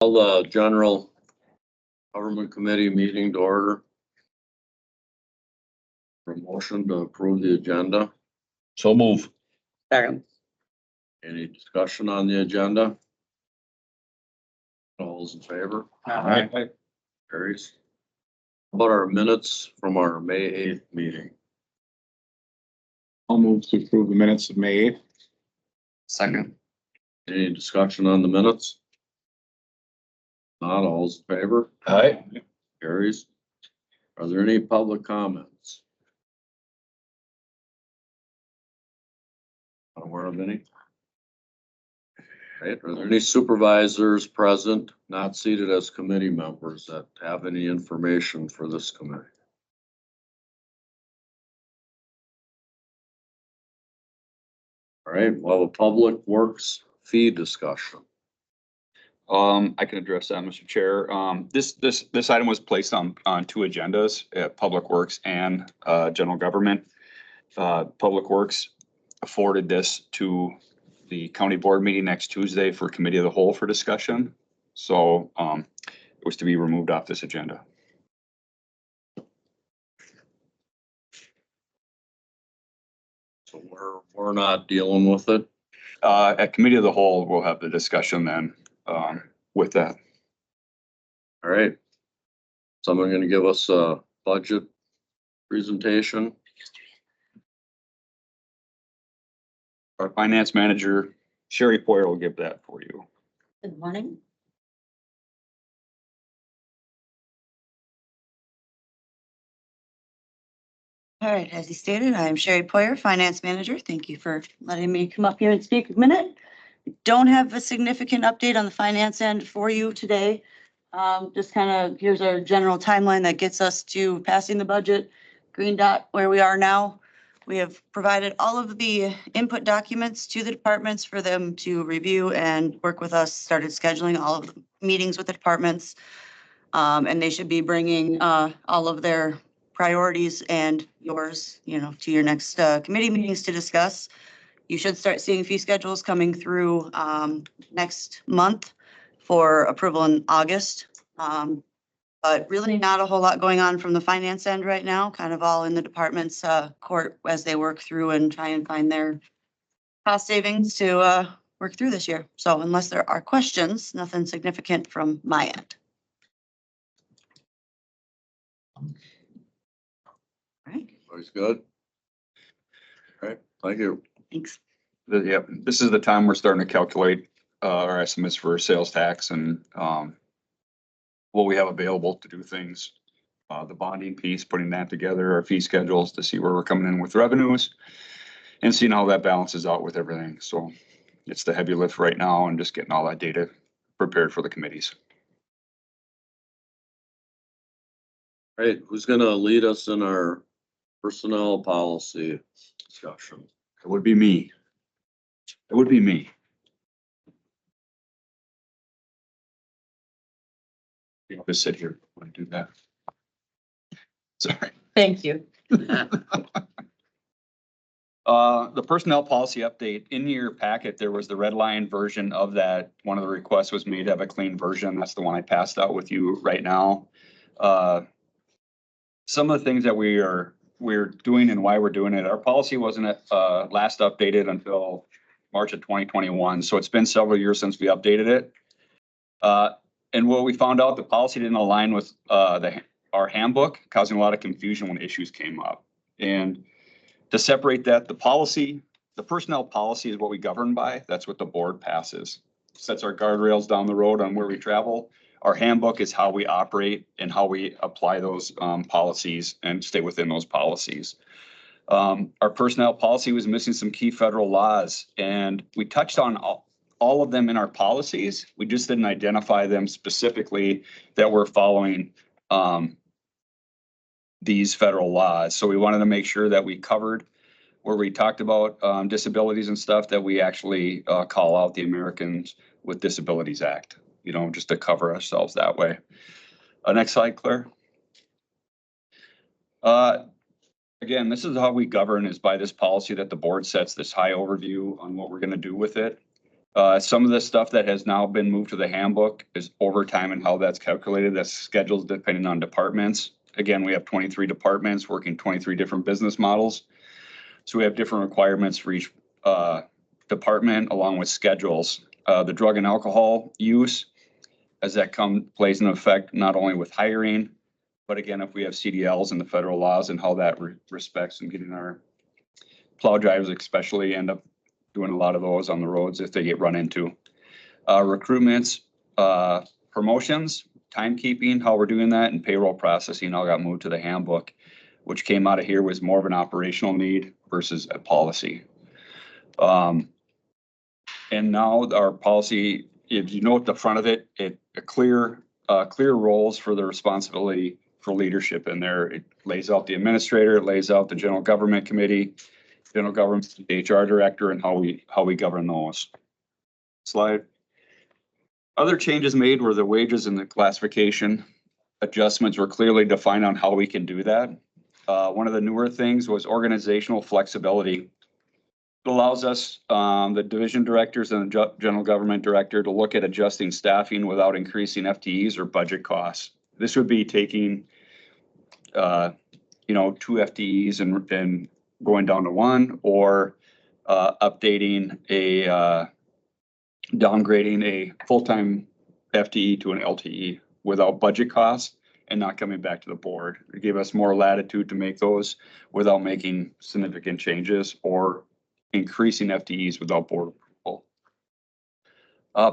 Call the general government committee meeting to order. For motion to approve the agenda. So move. Second. Any discussion on the agenda? All those in favor? Aye. Carries. How about our minutes from our May 8th meeting? I'll move to approve the minutes of May 8th. Second. Any discussion on the minutes? Not all those in favor? Aye. Carries. Are there any public comments? Not aware of any? Right, are there any supervisors present, not seated as committee members that have any information for this committee? All right, well, a public works fee discussion. I can address that, Mr. Chair. This item was placed on two agendas, Public Works and General Government. Public Works forwarded this to the county board meeting next Tuesday for Committee of the Whole for discussion. So it was to be removed off this agenda. So we're not dealing with it. At Committee of the Whole, we'll have the discussion then with that. All right. Someone gonna give us a budget presentation? Our finance manager, Sherry Poyer, will give that for you. Good morning. All right, as he stated, I am Sherry Poyer, Finance Manager. Thank you for letting me come up here and speak a minute. Don't have a significant update on the finance end for you today. Just kind of, here's our general timeline that gets us to passing the budget. Green dot where we are now. We have provided all of the input documents to the departments for them to review and work with us, started scheduling all of the meetings with the departments. And they should be bringing all of their priorities and yours, to your next committee meetings to discuss. You should start seeing fee schedules coming through next month for approval in August. But really not a whole lot going on from the finance end right now, kind of all in the department's court as they work through and try and find their cost savings to work through this year. So unless there are questions, nothing significant from my end. All right, Always good. All right, thank you. thanks. Yep, this is the time we're starting to calculate our estimates for sales tax and what we have available to do things. The bonding piece, putting that together, our fee schedules to see where we're coming in with revenues and seeing how that balances out with everything. So it's the heavy lift right now and just getting all that data prepared for the committees. All right, who's gonna lead us in our personnel policy discussion? It would be me. It would be me. I'll just sit here when I do that. Sorry. Thank you. The personnel policy update, in your packet, there was the red line version of that. One of the requests was made to have a clean version. That's the one I passed out with you right now. Some of the things that we're doing and why we're doing it, our policy wasn't last updated until March of 2021. So it's been several years since we updated it. And what we found out, the policy didn't align with our handbook, causing a lot of confusion when issues came up. And to separate that, the personnel policy is what we govern by. That's what the board passes. Sets our guardrails down the road on where we travel. Our handbook is how we operate and how we apply those policies and stay within those policies. Our personnel policy was missing some key federal laws, and we touched on all of them in our policies. We just didn't identify them specifically that we're following these federal laws. So we wanted to make sure that we covered where we talked about disabilities and stuff, that we actually call out the Americans with Disabilities Act, just to cover ourselves that way. Next slide, Claire. Again, this is how we govern, is by this policy that the board sets this high overview on what we're going to do with it. Some of the stuff that has now been moved to the handbook is overtime and how that's calculated. That's scheduled depending on departments. Again, we have 23 departments working 23 different business models. So we have different requirements for each department along with schedules. The drug and alcohol use, as that plays into effect not only with hiring, but again, if we have CDLs and the federal laws and how that respects and getting our plow drivers especially end up doing a lot of those on the roads if they get run into. Recruitments, promotions, timekeeping, how we're doing that, and payroll processing all got moved to the handbook, which came out of here was more of an operational need versus a policy. And now our policy, if you know at the front of it, clear roles for the responsibility for leadership in there. It lays out the administrator, it lays out the general government committee, general government HR director, and how we govern those. Slide. Other changes made were the wages and the classification adjustments were clearly defined on how we can do that. One of the newer things was organizational flexibility. It allows us, the division directors and the general government director, to look at adjusting staffing without increasing FTEs or budget costs. This would be taking, 2 FTEs and going down to 1, or updating downgrading a full-time FTE to an LTE without budget costs and not coming back to the board. It gave us more latitude to make those without making significant changes or increasing FTEs without board approval.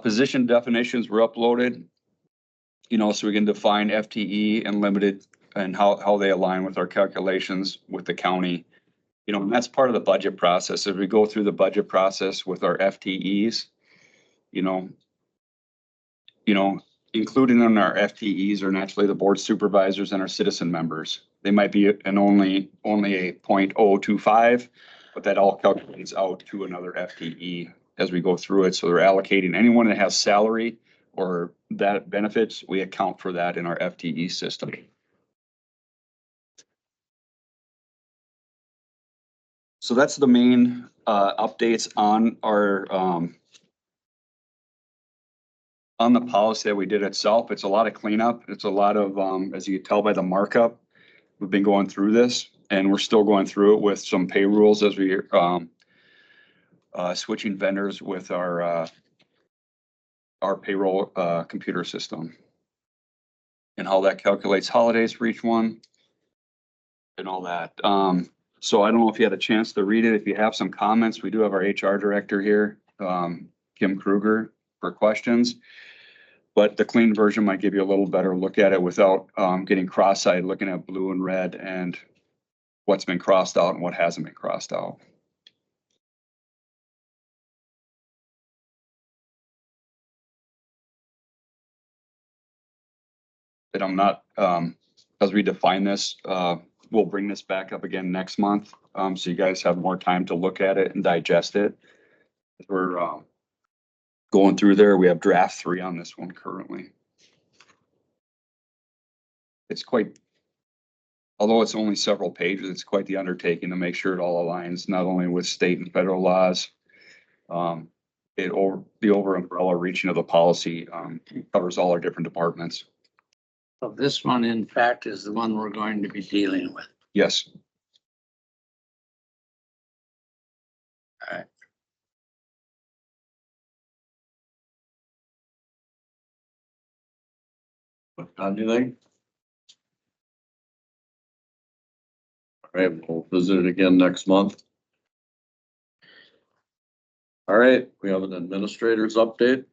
Position definitions were uploaded, so we can define FTE and limited and how they align with our calculations with the county. And that's part of the budget process. If we go through the budget process with our FTEs, included in our FTEs are naturally the board supervisors and our citizen members. They might be only a 0.025, but that all calculates out to another FTE as we go through it. So they're allocating anyone that has salary or that benefits, we account for that in our FTE system. So that's the main updates on our on the policy that we did itself. It's a lot of cleanup. It's a lot of, as you can tell by the markup, we've been going through this and we're still going through it with some pay rules as we switching vendors with our payroll computer system and how that calculates holidays for each one and all that. So I don't know if you had a chance to read it. If you have some comments, we do have our HR director here, Kim Kruger, for questions. But the clean version might give you a little better look at it without getting cross-eyed, looking at blue and red and what's been crossed out and what hasn't been crossed out. And I'm not, as we define this, we'll bring this back up again next month. So you guys have more time to look at it and digest it. We're going through there. We have draft 3 on this one currently. It's quite, although it's only several pages, it's quite the undertaking to make sure it all aligns, not only with state and federal laws. The over umbrella reaching of the policy covers all our different departments. So this one, in fact, is the one we're going to be dealing with. Yes. All right. Anything? All right, we'll visit it again next month. All right, we have an administrator's update.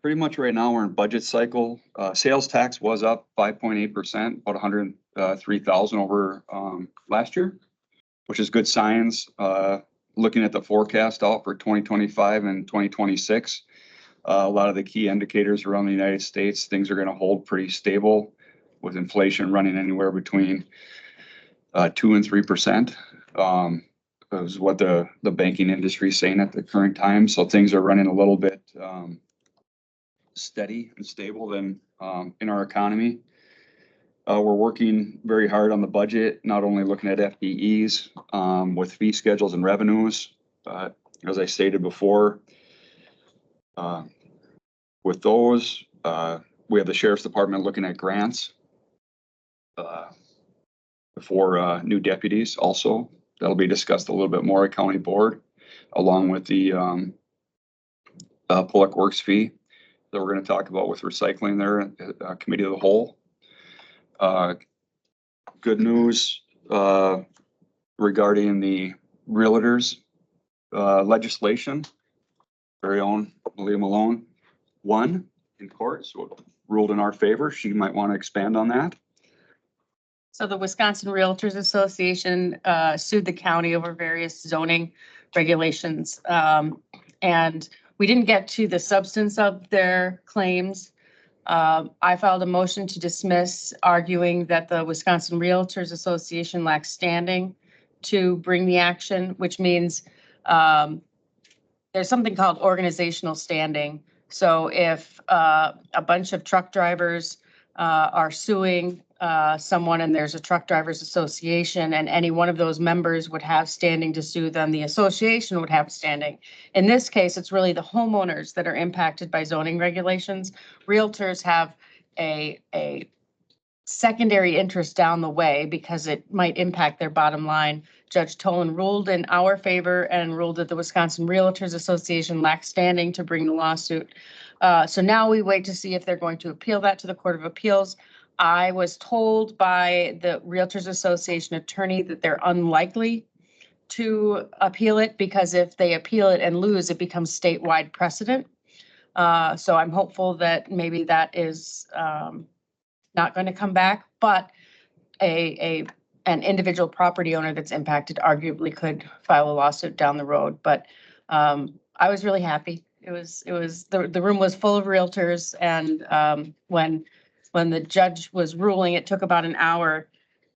Pretty much right now we're in budget cycle. Sales tax was up 5.8%, about 103,000 over last year, which is good signs. Looking at the forecast out for 2025 and 2026, a lot of the key indicators around the United States, things are going to hold pretty stable with inflation running anywhere between 2 and 3%. Is what the banking industry is saying at the current time. So things are running a little bit steady and stable in our economy. We're working very hard on the budget, not only looking at FTEs with fee schedules and revenues, as I stated before, with those, we have the sheriff's department looking at grants for new deputies also. That'll be discussed a little bit more at county board, along with the Polk works fee that we're going to talk about with recycling there, committee of the whole. Good news regarding the realtors legislation. Very own Leah Malone won in court, so it ruled in our favor. She might want to expand on that. So the Wisconsin Realtors Association sued the county over various zoning regulations. And we didn't get to the substance of their claims. I filed a motion to dismiss, arguing that the Wisconsin Realtors Association lacks standing to bring the action, which means there's something called organizational standing. So if a bunch of truck drivers are suing someone and there's a truck drivers association and any one of those members would have standing to sue them, the association would have standing. In this case, it's really the homeowners that are impacted by zoning regulations. Realtors have a secondary interest down the way because it might impact their bottom line. Judge Tolan ruled in our favor and ruled that the Wisconsin Realtors Association lacks standing to bring the lawsuit. So now we wait to see if they're going to appeal that to the Court of Appeals. I was told by the Realtors Association attorney that they're unlikely to appeal it because if they appeal it and lose, it becomes statewide precedent. So I'm hopeful that maybe that is not going to come back, but an individual property owner that's impacted arguably could file a lawsuit down the road. But I was really happy. It was the room was full of realtors, and when the judge was ruling, it took about an hour,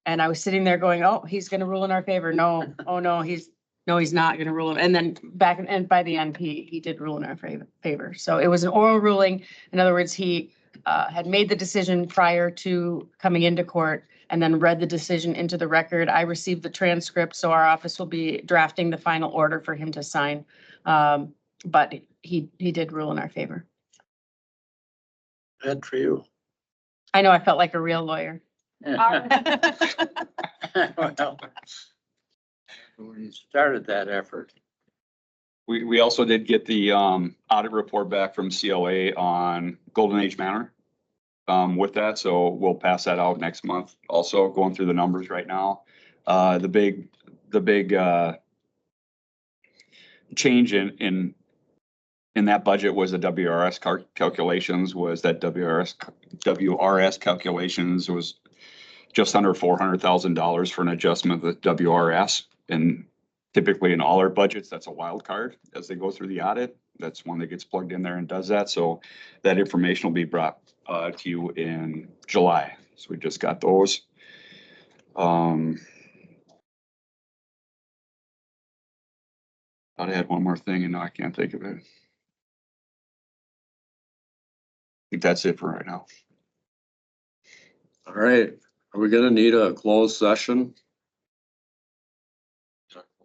and I was sitting there going, "Oh, he's going to rule in our favor." No, oh no, he's not going to rule. And then and by the end, he did rule in our favor. So it was an oral ruling. In other words, he had made the decision prior to coming into court and then read the decision into the record. I received the transcript, so our office will be drafting the final order for him to sign. But he did rule in our favor. Good for you. I know I felt like a real lawyer. Well, we started that effort. We also did get the audit report back from CLA on Golden Age Manor with that, so we'll pass that out next month. Also going through the numbers right now. The big change in that budget was the WRS calculations. Was that WRS calculations was just under $400,000 for an adjustment of the WRS, and typically in all our budgets, that's a wild card as they go through the audit. That's one that gets plugged in there and does that. So that information will be brought to you in July. So we just got those. Thought I had one more thing and now I can't think of it. I think that's it for right now. All right, are we gonna need a closed session?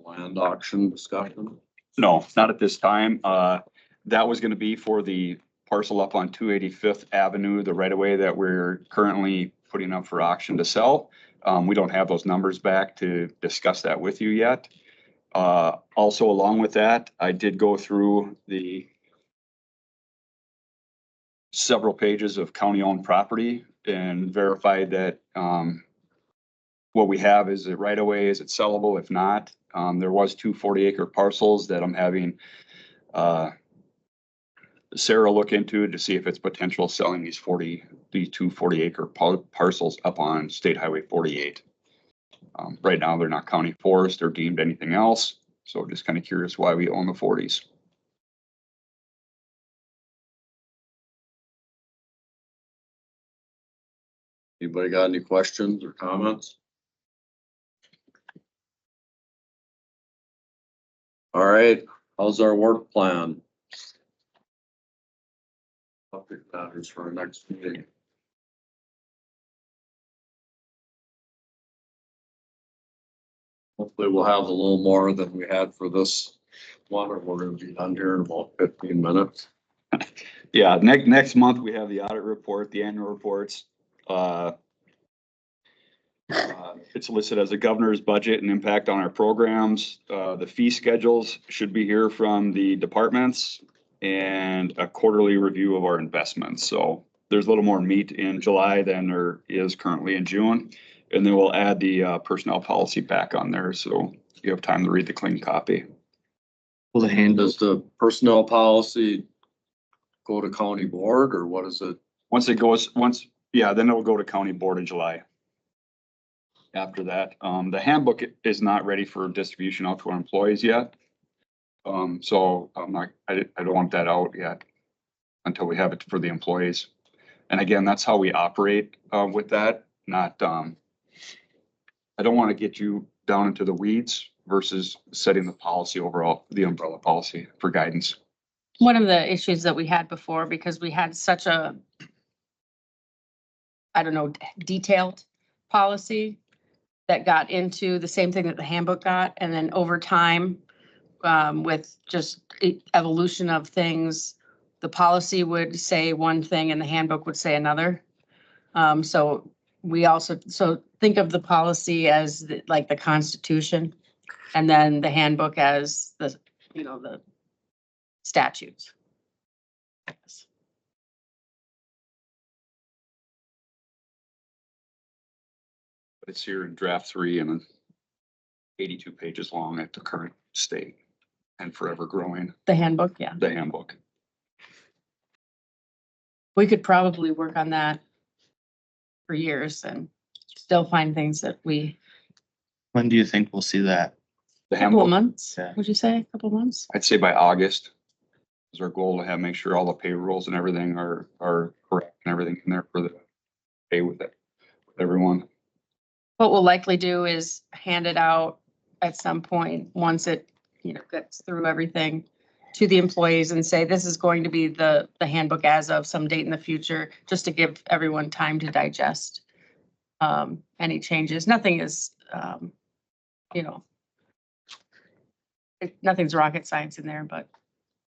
Land auction discussion? No, not at this time. That was gonna be for the parcel up on 285th Avenue, the right of way that we're currently putting up for auction to sell. We don't have those numbers back to discuss that with you yet. Also, along with that, I did go through the several pages of county-owned property and verified that what we have, is it right away, is it sellable? If not, there was 2 40-acre parcels that I'm having Sarah look into to see if it's potential selling these 2 40-acre parcels up on State Highway 48. Right now, they're not county forest or deemed anything else. So just kind of curious why we own the 40s. Anybody got any questions or comments? All right, how's our work plan? Topic matters for our next meeting. Hopefully we'll have a little more than we had for this one, or we're gonna be done here in about 15 minutes. Yeah, next month we have the audit report, the annual reports. It's listed as a governor's budget and impact on our programs. The fee schedules should be here from the departments and a quarterly review of our investments. So there's a little more meat in July than there is currently in June. And then we'll add the personnel policy back on there. So you have time to read the clean copy. Will the handle, Does the personnel policy go to county board, or what is it? Then it'll go to county board in July. After that, the handbook is not ready for distribution out to our employees yet. So I don't want that out yet until we have it for the employees. And again, that's how we operate, with that, not, I don't want to get you down into the weeds versus setting the policy overall, the umbrella policy for guidance. One of the issues that we had before, because we had such a, I don't know, detailed policy that got into the same thing that the handbook got, and then over time, with just evolution of things, the policy would say one thing and the handbook would say another. So think of the policy as like the Constitution, and then the handbook as the statutes. It's here in draft 3 and 82 pages long at the current state and forever growing, The handbook, yeah. the handbook. We could probably work on that for years and still find things that we, When do you think we'll see that? The couple of handbook, months, Yeah. would you say, a couple of months? I'd say by August is our goal to make sure all the payrolls and everything are correct and everything in there for the pay with it, with everyone. What we'll likely do is hand it out at some point, once it, gets through everything to the employees and say, this is going to be the handbook as of some date in the future, just to give everyone time to digest any changes. Nothing is, nothing's rocket science in there, but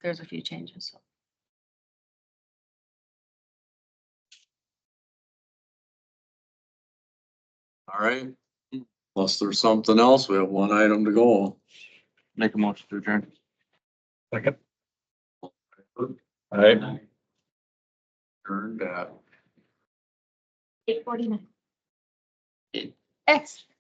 there's a few changes. All right. Unless there's something else, we have one item to go. Make a motion to adjourn. Second. All right. Turned at 8:49. Excellent.